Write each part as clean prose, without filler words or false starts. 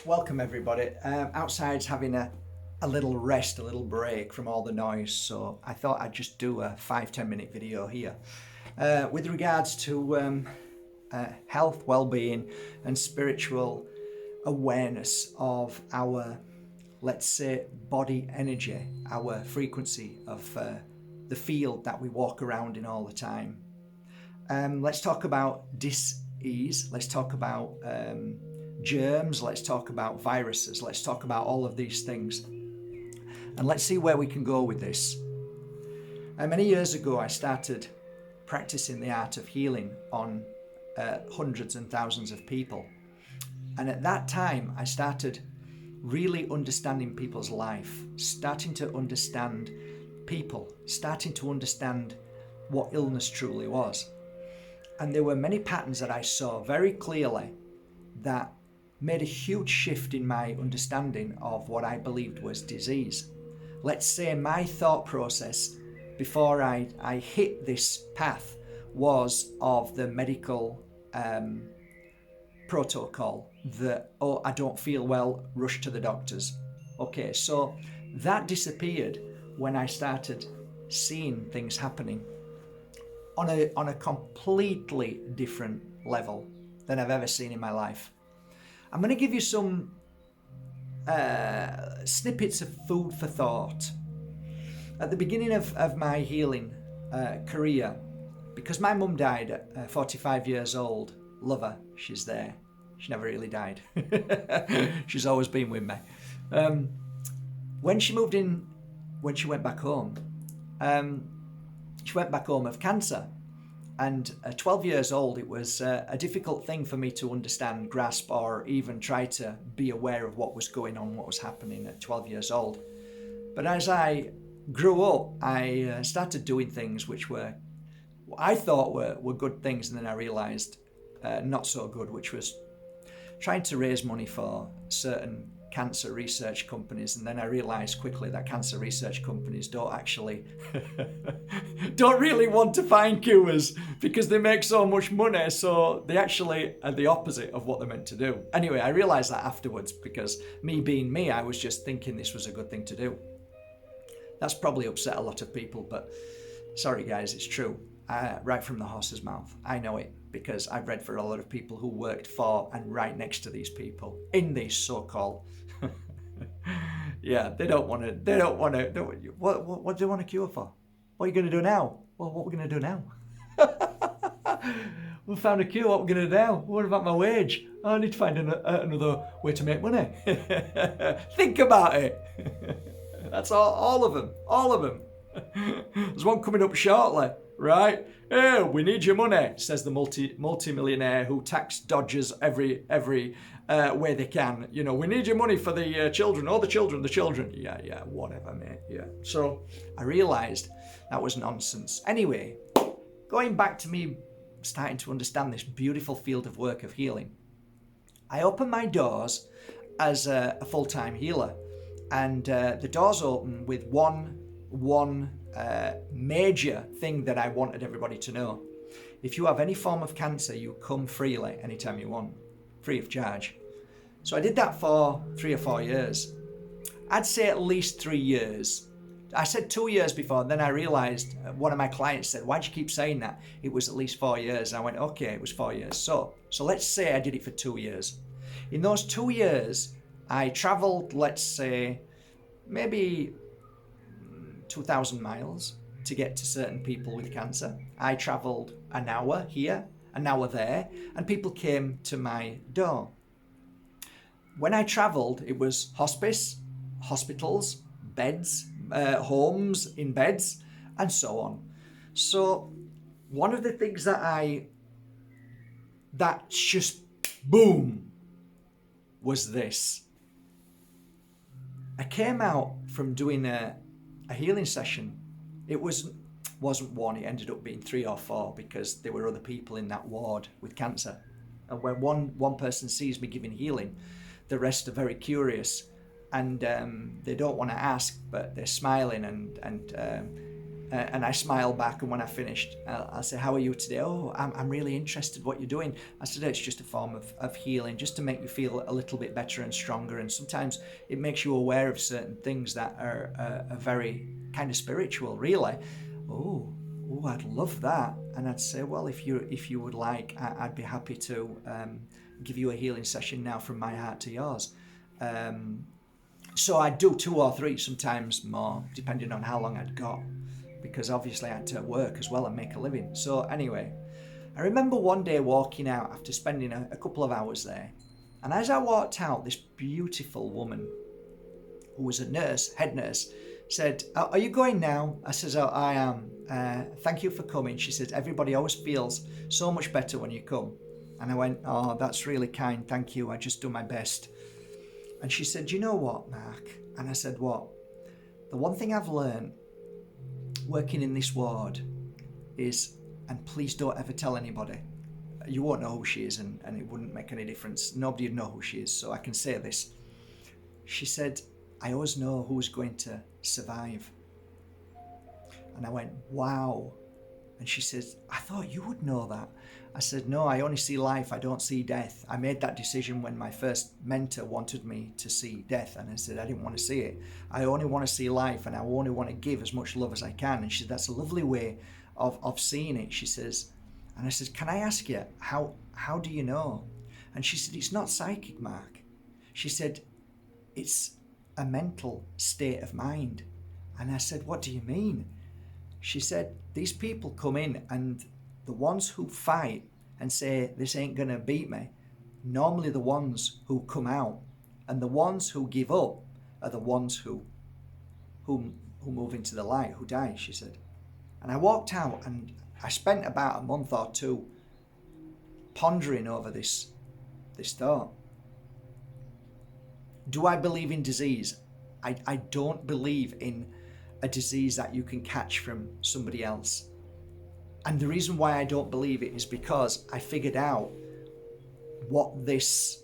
Welcome everybody. Outside's having a little rest, a little break from all the noise, so I thought I'd just do a 5-10 minute video here with regards to health, well-being and spiritual awareness of our, let's say, body energy, our frequency of the field that we walk around in all the time. Let's talk about dis-ease, let's talk about germs, let's talk about viruses, let's talk about all of these things. And let's see where we can go with this. Many years ago, I started practicing the art of healing on hundreds and thousands of people. And at that time, I started really understanding people's life, starting to understand people, starting to understand what illness truly was. And there were many patterns that I saw very clearly that made a huge shift in my understanding of what I believed was disease. Let's say my thought process before I hit this path was of the medical protocol that, oh, I don't feel well, rush to the doctors. Okay, so that disappeared when I started seeing things happening on a completely different level than I've ever seen in my life. I'm going to give you some snippets of food for thought. At the beginning of my healing career, because my mum died at 45 years old, love her, she's there. She never really died. She's always been with me. When she moved in, when she went back home of cancer. And at 12 years old, it was a difficult thing for me to understand, grasp, or even try to be aware of what was going on, what was happening at 12 years old. But as I grew up, I started doing things which I thought were good things, and then I realised not so good, which was trying to raise money for certain cancer research companies. And then I realised quickly that cancer research companies don't really want to find cures because they make so much money. So they actually are the opposite of what they're meant to do. Anyway, I realised that afterwards because me being me, I was just thinking this was a good thing to do. That's probably upset a lot of people, but sorry guys, it's true. Right from the horse's mouth. I know it because I've read for a lot of people who worked for and right next to these people in these so-called yeah, they don't want to, what do they want a cure for? What are you going to do now? Well, what are we going to do now? We found a cure, what are we going to do now? What about my wage? Oh, I need to find another way to make money. Think about it. That's all of them. There's one coming up shortly, right? Oh, we need your money, says the multi-millionaire who tax dodgers every way they can. You know, we need your money for the children. Oh, the children. Yeah, whatever, mate. Yeah. So I realised that was nonsense. Anyway, going back to me starting to understand this beautiful field of work of healing, I opened my doors as a full-time healer, and the doors open with one major thing that I wanted everybody to know. If you have any form of cancer, you come freely anytime you want, free of charge. So I did that for 3 or 4 years. I'd say at least 3 years. I said 2 years before, then I realized, one of my clients said, why'd you keep saying that? It was at least 4 years. And I went, okay, it was 4 years. So let's say I did it for 2 years. In those 2 years, I traveled, let's say, maybe 2,000 miles to get to certain people with cancer. I traveled an hour here, an hour there, and people came to my door. When I traveled, it was hospice, hospitals, beds, homes in beds, and so on. So one of the things that just boom was this. I came out from doing a healing session. It wasn't one, it ended up being 3 or 4 because there were other people in that ward with cancer. And when one person sees me giving healing, the rest are very curious and they don't want to ask, but they're smiling and And I smile back, and when I finished, I'll say, how are you today? Oh, I'm really interested what you're doing. I said, it's just a form of healing, just to make you feel a little bit better and stronger. And sometimes it makes you aware of certain things that are very kind of spiritual, really. Oh, I'd love that. And I'd say, well, if you would like, I'd be happy to give you a healing session now from my heart to yours. So I'd do 2 or 3, sometimes more, depending on how long I'd got, because obviously I had to work as well and make a living. So anyway, I remember one day walking out after spending a couple of hours there, and as I walked out, this beautiful woman, who was a nurse, head nurse, said, are you going now? I says, oh, I am. Thank you for coming. She said, everybody always feels so much better when you come. And I went, oh, that's really kind. Thank you. I just do my best. And she said, you know what, Mark? And I said, what? The one thing I've learned working in this ward is, and please don't ever tell anybody, you won't know who she is, and it wouldn't make any difference. Nobody would know who she is, so I can say this. She said, I always know who's going to survive. And I went, wow. And she says, I thought you would know that. I said, no, I only see life, I don't see death. I made that decision when my first mentor wanted me to see death, and I said I didn't want to see it. I only want to see life, and I only want to give as much love as I can. And she said, that's a lovely way of seeing it, she says. And I said, can I ask you, how do you know? And she said, it's not psychic, Mark. She said, it's a mental state of mind. And I said, what do you mean? She said, these people come in, and the ones who fight and say, this ain't gonna beat me, normally the ones who come out, and the ones who give up are the ones who move into the light, who die, she said. And I walked out, and I spent about a month or 2 pondering over this thought. Do I believe in disease? I don't believe in a disease that you can catch from somebody else. And the reason why I don't believe it is because I figured out what this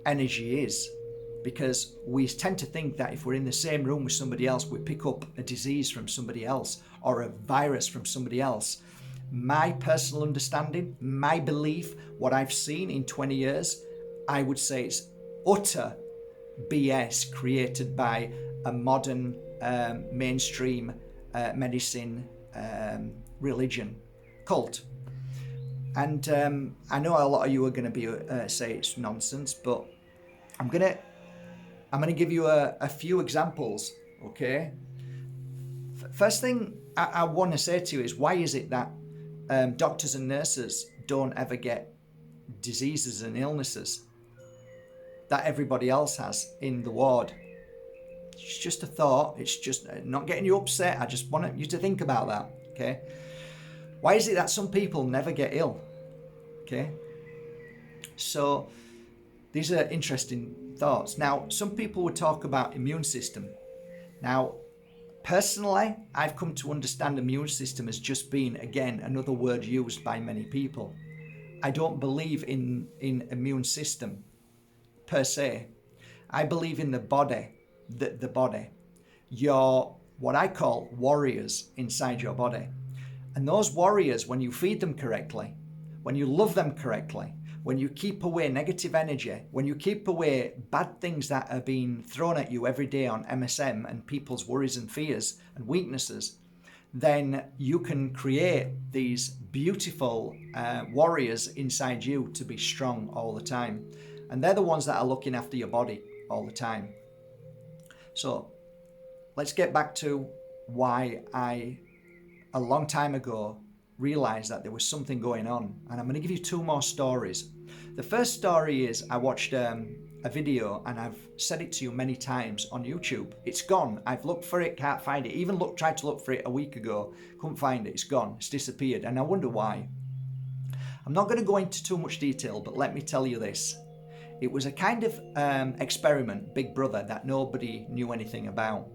energy is. Because we tend to think that if we're in the same room with somebody else, we pick up a disease from somebody else or a virus from somebody else. My personal understanding, my belief, what I've seen in 20 years, I would say it's utter BS created by a modern mainstream medicine religion cult. And I know a lot of you are going to be say it's nonsense, but I'm gonna give you a few examples. Okay. First thing I want to say to you is, why is it that doctors and nurses don't ever get diseases and illnesses that everybody else has in the ward? It's just a thought. It's just not getting you upset. I just want you to think about that. Okay. Why is it that some people never get ill? Okay. So these are interesting thoughts. Now, some people would talk about immune system. Now, personally, I've come to understand immune system as just being, again, another word used by many people. I don't believe in immune system per se. I believe in the body, the body. Your, what I call warriors inside your body. And those warriors, when you feed them correctly, when you love them correctly, when you keep away negative energy, when you keep away bad things that are being thrown at you every day on MSM and people's worries and fears and weaknesses, then you can create these beautiful warriors inside you to be strong all the time. And they're the ones that are looking after your body all the time. So let's get back to why I, a long time ago, realized that there was something going on. And I'm going to give you 2 more stories. The first story is, I watched a video, and I've said it to you many times on YouTube. It's gone. I've looked for it, can't find it. Even tried to look for it a week ago, couldn't find it. It's gone. It's disappeared. And I wonder why. I'm not going to go into too much detail, but let me tell you this. It was a kind of experiment, Big Brother, that nobody knew anything about.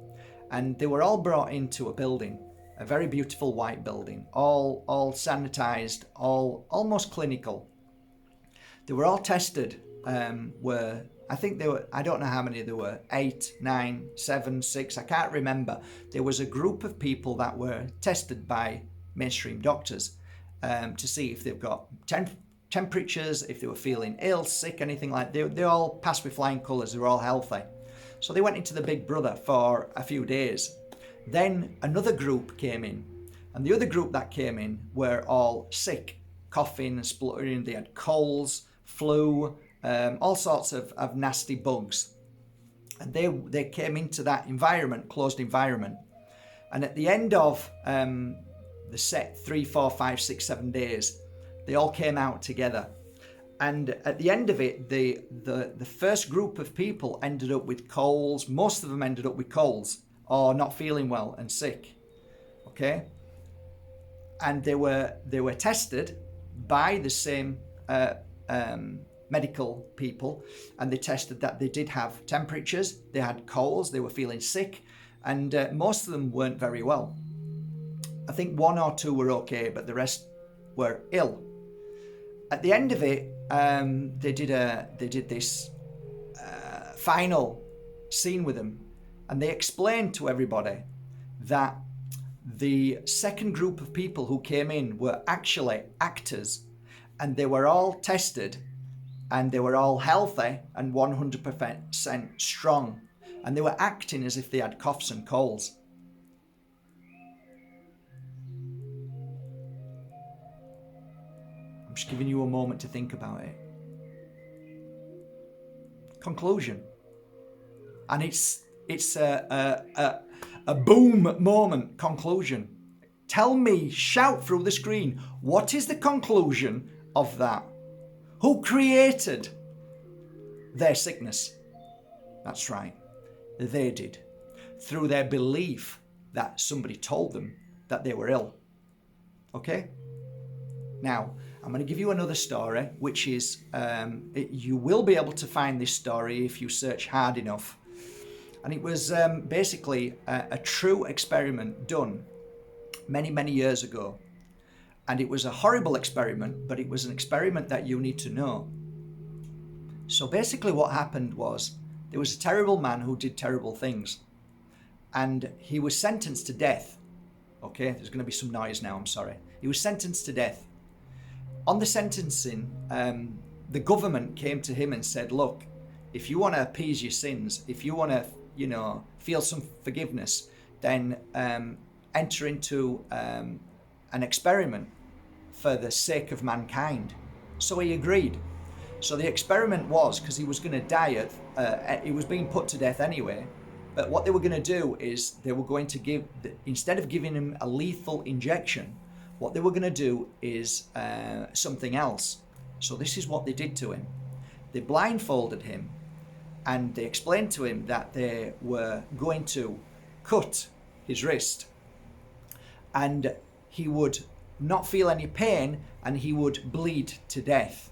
And they were all brought into a building, a very beautiful white building, all sanitized, almost clinical. They were all tested, were I think there were, I don't know how many there were, 8, 9, 7, 6, I can't remember. There was a group of people that were tested by mainstream doctors to see if they've got temperatures, if they were feeling ill, sick, anything like that. They all passed with flying colours, they were all healthy. So they went into the Big Brother for a few days. Then another group came in, and the other group that came in were all sick, coughing and spluttering. They had colds, flu, all sorts of nasty bugs. And they came into that environment, closed environment. And at the end of the set 3, 4, 5, 6, 7 days, they all came out together. And at the end of it, the first group of people ended up with colds. Most of them ended up with colds or not feeling well and sick. Okay? And they were tested by the same medical people, and they tested that they did have temperatures, they had colds, they were feeling sick, and most of them weren't very well. I think 1 or 2 were okay, but the rest were ill. At the end of it, they did this final scene with them, and they explained to everybody that the second group of people who came in were actually actors, and they were all tested, and they were all healthy and 100% strong, and they were acting as if they had coughs and colds. I'm just giving you a moment to think about it. Conclusion. And it's a boom moment. Conclusion. Tell me, shout through the screen, what is the conclusion of that? Who created their sickness? That's right, they did. Through their belief that somebody told them that they were ill. Okay? Now, I'm going to give you another story, which is, you will be able to find this story if you search hard enough. And it was basically a true experiment done many, many years ago. And it was a horrible experiment, but it was an experiment that you need to know. So basically what happened was, there was a terrible man who did terrible things. And he was sentenced to death. Okay, there's going to be some noise now, I'm sorry. He was sentenced to death. On the sentencing, the government came to him and said, look, if you want to appease your sins, if you want to, feel some forgiveness, then enter into an experiment for the sake of mankind. So he agreed. So the experiment was, because he was going to die he was being put to death anyway, but what they were going to do is they were going to give, instead of giving him a lethal injection, what they were going to do is something else. So this is what they did to him. They blindfolded him, and they explained to him that they were going to cut his wrist, and he would not feel any pain, and he would bleed to death.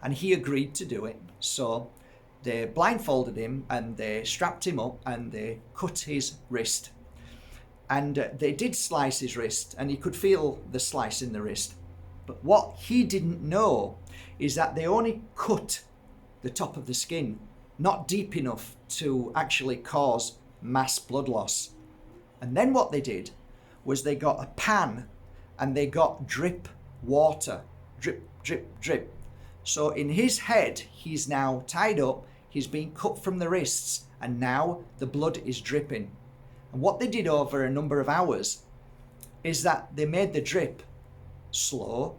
And he agreed to do it. So they blindfolded him, and they strapped him up, and they cut his wrist. And they did slice his wrist, and he could feel the slice in the wrist. But what he didn't know is that they only cut the top of the skin, not deep enough to actually cause mass blood loss. And then what they did was they got a pan, and they got drip water, drip, drip, drip. So in his head, he's now tied up, he's been cut from the wrists, and now the blood is dripping. And what they did over a number of hours is that they made the drip slow,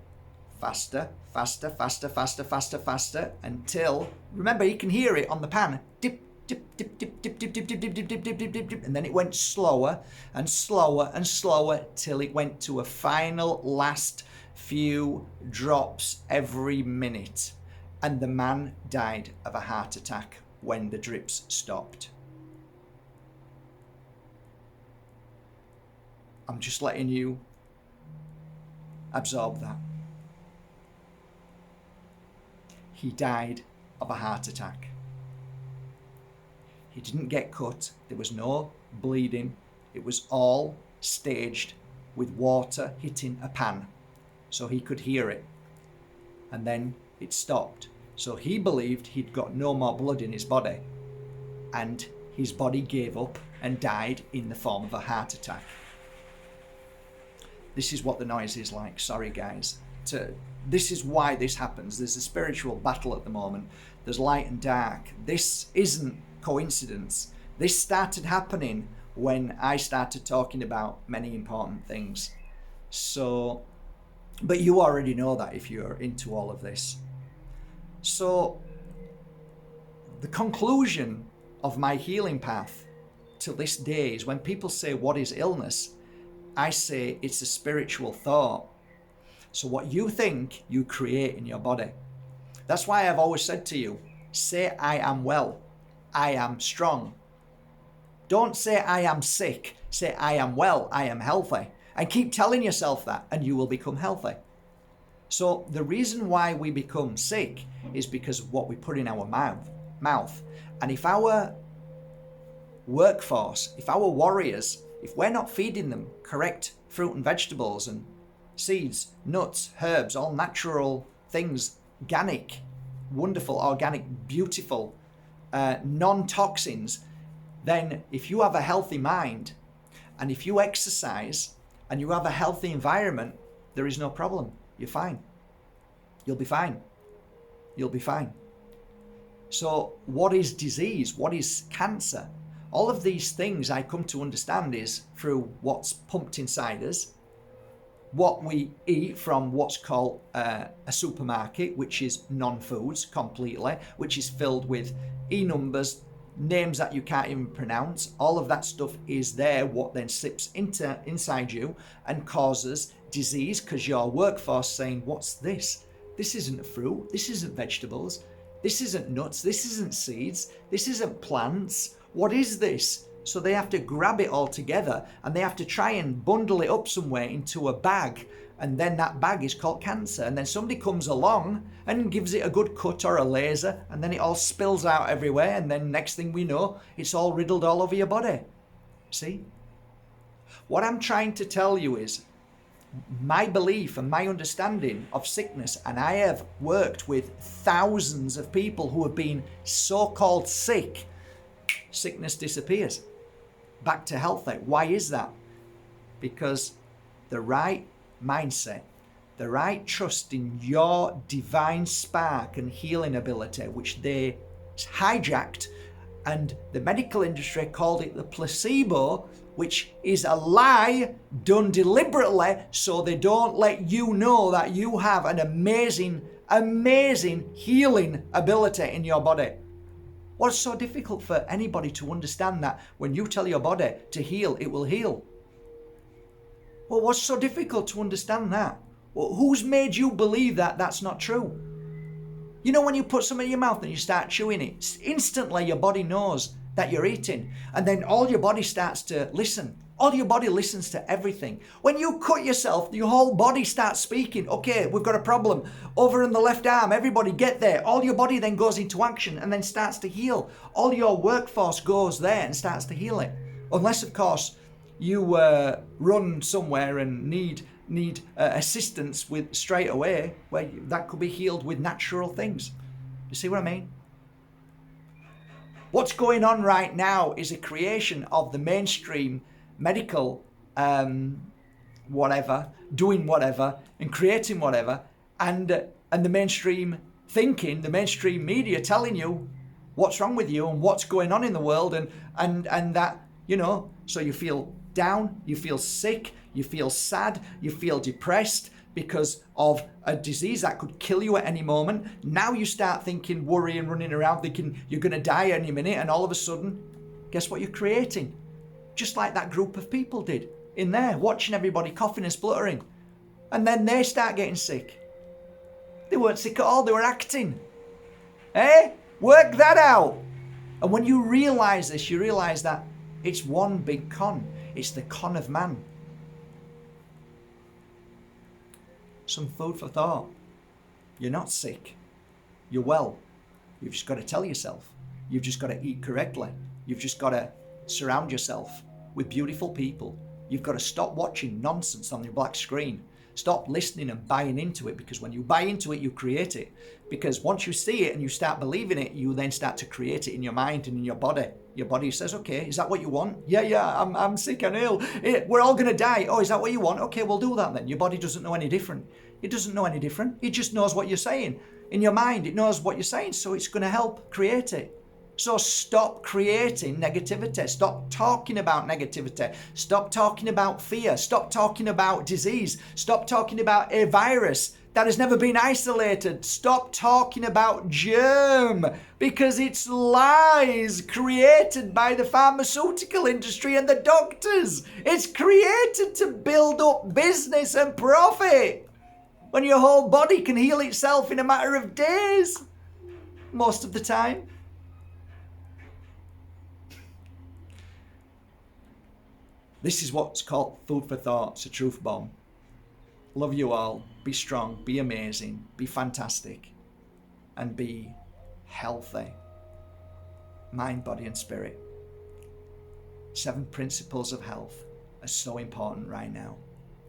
faster, faster, faster, faster, faster, faster, until, remember, you can hear it on the pan, dip, dip, dip, dip, dip, dip, dip, dip, dip, dip, dip, dip, dip, dip, and then it went slower and slower and slower till it went to a final last few drops every minute. And the man died of a heart attack when the drips stopped. I'm just letting you absorb that. He died of a heart attack. He didn't get cut. There was no bleeding. It was all staged with water hitting a pan, so he could hear it. And then it stopped. So he believed he'd got no more blood in his body, and his body gave up and died in the form of a heart attack. This is what the noise is like. Sorry, guys. This is why this happens. There's a spiritual battle at the moment. There's light and dark. This isn't coincidence. This started happening when I started talking about many important things. So, but you already know that if you're into all of this. So, the conclusion of my healing path to this day is when people say, what is illness? I say it's a spiritual thought. So what you think, you create in your body. That's why I've always said to you, say I am well, I am strong. Don't say I am sick, say I am well, I am healthy. And keep telling yourself that and you will become healthy. So the reason why we become sick is because of what we put in our mouth. And if our workforce, if our warriors, if we're not feeding them correct fruit and vegetables and seeds, nuts, herbs, all natural things, organic, wonderful, organic, beautiful, non-toxins, then if you have a healthy mind and if you exercise and you have a healthy environment, there is no problem. You're fine. You'll be fine. You'll be fine. So what is disease? What is cancer? All of these things I come to understand is through what's pumped inside us, what we eat from what's called a supermarket, which is non-foods completely, which is filled with e-numbers, names that you can't even pronounce. All of that stuff is there, what then slips inside you and causes disease, because your workforce saying, what's this? This isn't fruit, this isn't vegetables, this isn't nuts, this isn't seeds, this isn't plants. What is this? So they have to grab it all together and they have to try and bundle it up somewhere into a bag, and then that bag is called cancer. And then somebody comes along and gives it a good cut or a laser, and then it all spills out everywhere, and then next thing we know, it's all riddled all over your body. See? What I'm trying to tell you is my belief and my understanding of sickness, and I have worked with thousands of people who have been so-called sick. Sickness disappears. Back to healthy. Why is that? Because the right mindset, the right trust in your divine spark and healing ability, which they hijacked, and the medical industry called it the placebo, which is a lie done deliberately so they don't let you know that you have an amazing, amazing healing ability in your body. What's so difficult for anybody to understand that when you tell your body to heal, it will heal? Well, what's so difficult to understand that? Well, who's made you believe that that's not true? You know, when you put something in your mouth and you start chewing it, instantly your body knows that you're eating, and then all your body starts to listen. All your body listens to everything. When you cut yourself, your whole body starts speaking. Okay, we've got a problem. Over in the left arm, everybody get there. All your body then goes into action and then starts to heal. All your workforce goes there and starts to heal it. Unless, of course, you run somewhere and need assistance with straight away, where that could be healed with natural things. You see what I mean? What's going on right now is a creation of the mainstream medical whatever, doing whatever and creating whatever, and the mainstream thinking, the mainstream media telling you what's wrong with you and what's going on in the world, and that, you know, so you feel down, you feel sick, you feel sad, you feel depressed because of a disease that could kill you at any moment. Now you start thinking, worrying, running around, thinking you're going to die any minute, and all of a sudden, guess what you're creating? Just like that group of people did in there, watching everybody coughing and spluttering. And then they start getting sick. They weren't sick at all, they were acting. Eh? Work that out. And when you realise this, you realise that it's one big con. It's the con of man. Some food for thought. You're not sick. You're well. You've just got to tell yourself. You've just got to eat correctly. You've just got to surround yourself with beautiful people. You've got to stop watching nonsense on your black screen. Stop listening and buying into it, because when you buy into it, you create it. Because once you see it and you start believing it, you then start to create it in your mind and in your body. Your body says, okay, is that what you want? Yeah, I'm sick and ill. We're all going to die. Oh, is that what you want? Okay, we'll do that then. Your body doesn't know any different. It doesn't know any different. It just knows what you're saying. In your mind, it knows what you're saying, so it's going to help create it. So stop creating negativity. Stop talking about negativity. Stop talking about fear. Stop talking about disease. Stop talking about a virus that has never been isolated. Stop talking about germ, because it's lies created by the pharmaceutical industry and the doctors. It's created to build up business and profit, when your whole body can heal itself in a matter of days, most of the time. This is what's called food for thought. It's a truth bomb. Love you all. Be strong. Be amazing. Be fantastic. And be healthy. Mind, body, and spirit. 7 principles of health are so important right now.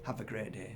Have a great day.